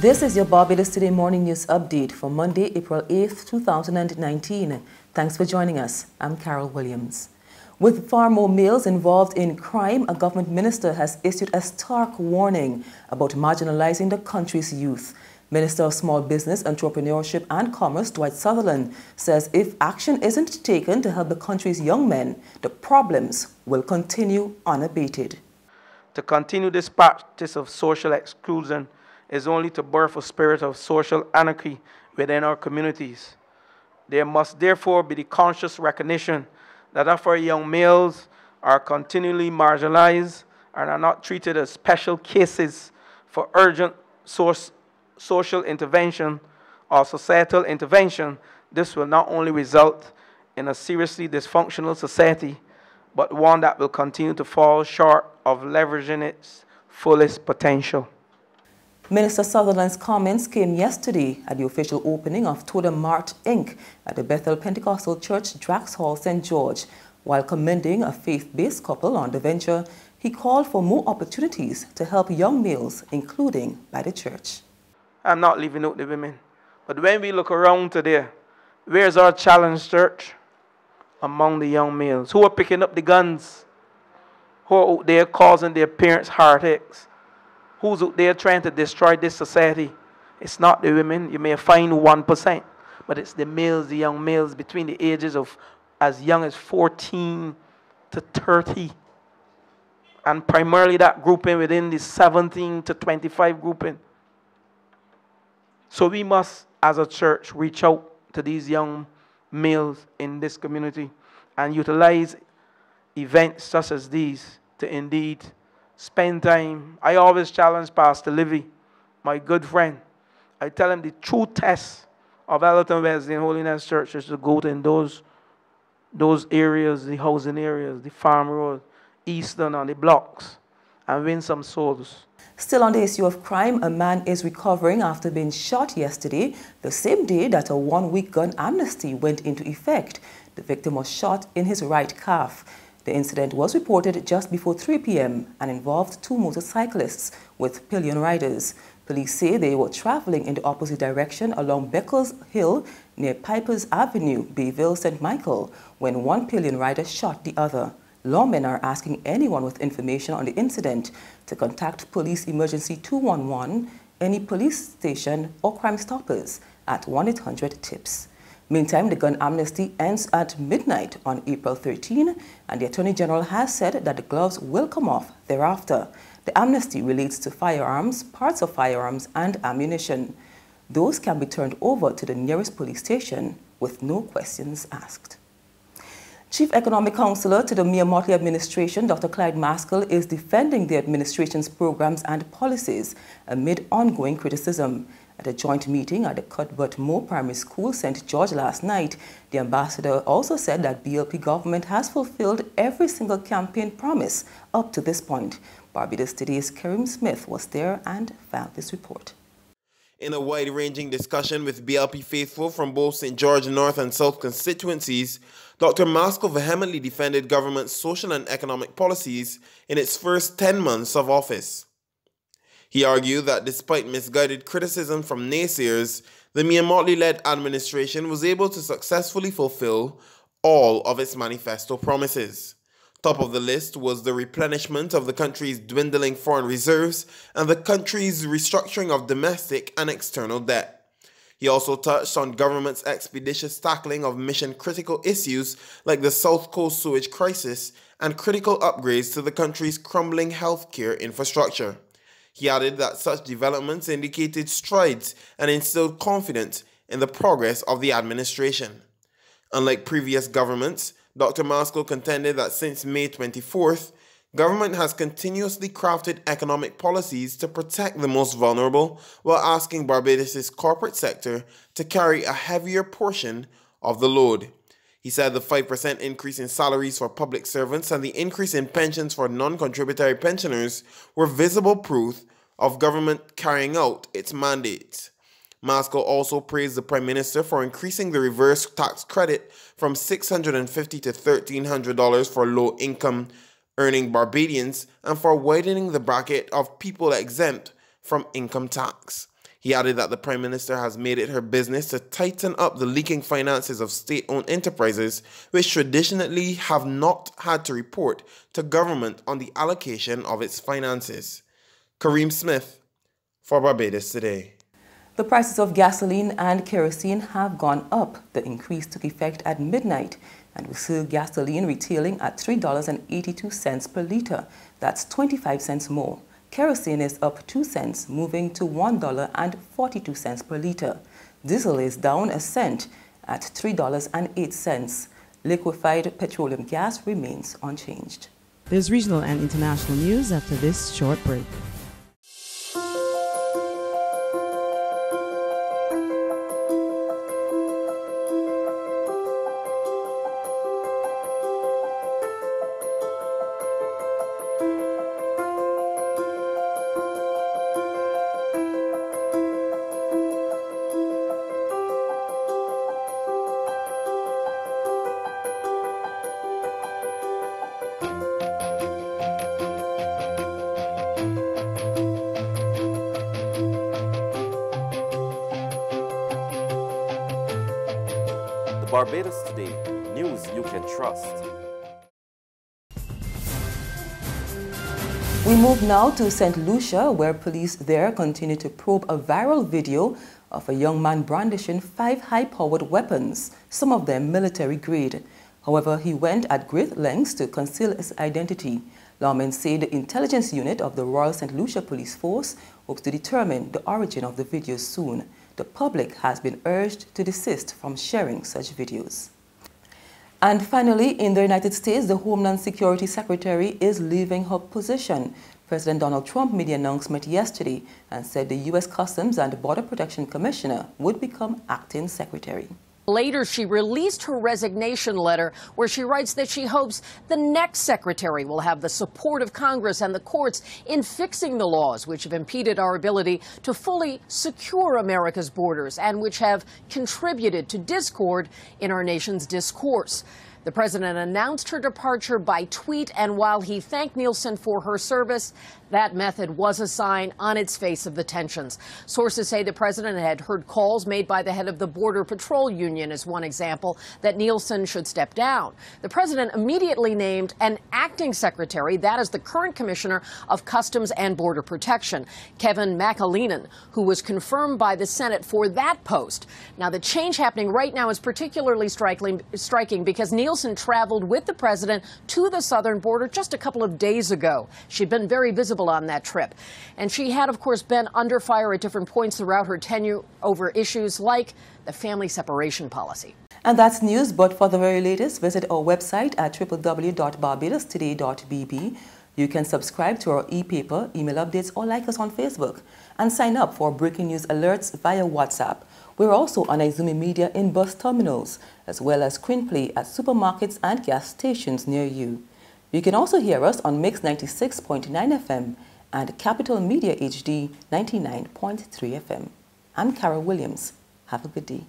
This is your Barbados Today Morning News Update for Monday, April 8th, 2019. Thanks for joining us. I'm Carol Williams. With far more males involved in crime, a government minister has issued a stark warning about marginalizing the country's youth. Minister of Small Business, Entrepreneurship and Commerce, Dwight Sutherland, says if action isn't taken to help the country's young men, the problems will continue unabated. To continue this practice of social exclusion is only to birth a spirit of social anarchy within our communities. There must therefore be the conscious recognition that our young males are continually marginalized and are not treated as special cases for urgent social intervention or societal intervention. This will not only result in a seriously dysfunctional society, but one that will continue to fall short of leveraging its fullest potential. Minister Sutherland's comments came yesterday at the official opening of Totem Mart Inc. at the Bethel Pentecostal Church, Drax Hall, St. George. While commending a faith-based couple on the venture, he called for more opportunities to help young males, including by the church. I'm not leaving out the women, but when we look around today, where's our challenge, church? Among the young males who are picking up the guns, who are out there causing their parents heartaches, who's out there trying to destroy this society. It's not the women. You may find 1%, but it's the males, the young males between the ages of as young as 14 to 30. And primarily that grouping within the 17 to 25 grouping. So we must, as a church, reach out to these young males in this community and utilize events such as these to indeed spend time. I always challenge Pastor Livy, my good friend. I tell him the true test of Ellerton Wesleyan Holiness Church is to go in those areas, the housing areas, the farm road, Eastern, and the blocks, and win some souls. Still on the issue of crime, a man is recovering after being shot yesterday, the same day that a one-week gun amnesty went into effect. The victim was shot in his right calf. The incident was reported just before 3 p.m. and involved two motorcyclists with pillion riders. Police say they were traveling in the opposite direction along Beckles Hill near Pipers Avenue, Bayville, St. Michael, when one pillion rider shot the other. Lawmen are asking anyone with information on the incident to contact Police Emergency 211, any police station or Crime Stoppers at 1-800-TIPS. Meantime, the gun amnesty ends at midnight on April 13, and the Attorney General has said that the gloves will come off thereafter. The amnesty relates to firearms, parts of firearms, and ammunition. Those can be turned over to the nearest police station with no questions asked. Chief Economic Counselor to the Mia Mottley administration, Dr. Clyde Maskell, is defending the administration's programs and policies amid ongoing criticism. At a joint meeting at the Cuthbert Moore Primary School, St. George last night, the ambassador also said that BLP government has fulfilled every single campaign promise up to this point. Barbados Today's Karim Smith was there and found this report. In a wide-ranging discussion with BLP faithful from both St. George North and South constituencies, Dr. Maskell vehemently defended government's social and economic policies in its first 10 months of office. He argued that despite misguided criticism from naysayers, the Mia Mottley-led administration was able to successfully fulfill all of its manifesto promises. Top of the list was the replenishment of the country's dwindling foreign reserves and the country's restructuring of domestic and external debt. He also touched on government's expeditious tackling of mission-critical issues like the South Coast sewage crisis and critical upgrades to the country's crumbling healthcare infrastructure. He added that such developments indicated strides and instilled confidence in the progress of the administration. Unlike previous governments, Dr. Maskell contended that since May 24th, government has continuously crafted economic policies to protect the most vulnerable while asking Barbados' corporate sector to carry a heavier portion of the load. He said the 5% increase in salaries for public servants and the increase in pensions for non-contributory pensioners were visible proof of government carrying out its mandates. Maskell also praised the Prime Minister for increasing the reverse tax credit from $650 to $1,300 for low-income earning Barbadians and for widening the bracket of people exempt from income tax. He added that the Prime Minister has made it her business to tighten up the leaking finances of state-owned enterprises, which traditionally have not had to report to government on the allocation of its finances. Kareem Smith for Barbados Today. The prices of gasoline and kerosene have gone up. The increase took effect at midnight, and we see gasoline retailing at $3.82 per litre. That's 25 cents more. Kerosene is up 2 cents, moving to $1.42 per litre. Diesel is down a cent at $3.08. Liquefied petroleum gas remains unchanged. There's regional and international news after this short break. Barbados Today, news you can trust. We move now to St. Lucia, where police there continue to probe a viral video of a young man brandishing 5 high-powered weapons, some of them military grade. However, he went at great lengths to conceal his identity. Lawmen say the intelligence unit of the Royal St. Lucia Police Force hopes to determine the origin of the videos soon. The public has been urged to desist from sharing such videos. And finally, in the United States, the Homeland Security Secretary is leaving her position. President Donald Trump made the announcement yesterday and said the U.S. Customs and Border Protection Commissioner would become acting secretary. Later, she released her resignation letter where she writes that she hopes the next secretary will have the support of Congress and the courts in fixing the laws which have impeded our ability to fully secure America's borders and which have contributed to discord in our nation's discourse. The president announced her departure by tweet, and while he thanked Nielsen for her service, that method was a sign on its face of the tensions. Sources say the president had heard calls made by the head of the Border Patrol Union, as one example, that Nielsen should step down. The president immediately named an acting secretary, that is the current commissioner of Customs and Border Protection, Kevin McAleenan, who was confirmed by the Senate for that post. Now, the change happening right now is particularly striking because Nielsen traveled with the president to the southern border just a couple of days ago. She'd been very visible on that trip. And she had, of course, been under fire at different points throughout her tenure over issues like the family separation policy. And that's news, but for the very latest, visit our website at www.barbadostoday.bb. You can subscribe to our e-paper, email updates, or like us on Facebook. And sign up for breaking news alerts via WhatsApp. We're also on Izumi Media in bus terminals, as well as screenplay at supermarkets and gas stations near you. You can also hear us on Mix 96.9 FM and Capital Media HD 99.3 FM. I'm Carol Williams. Have a good day.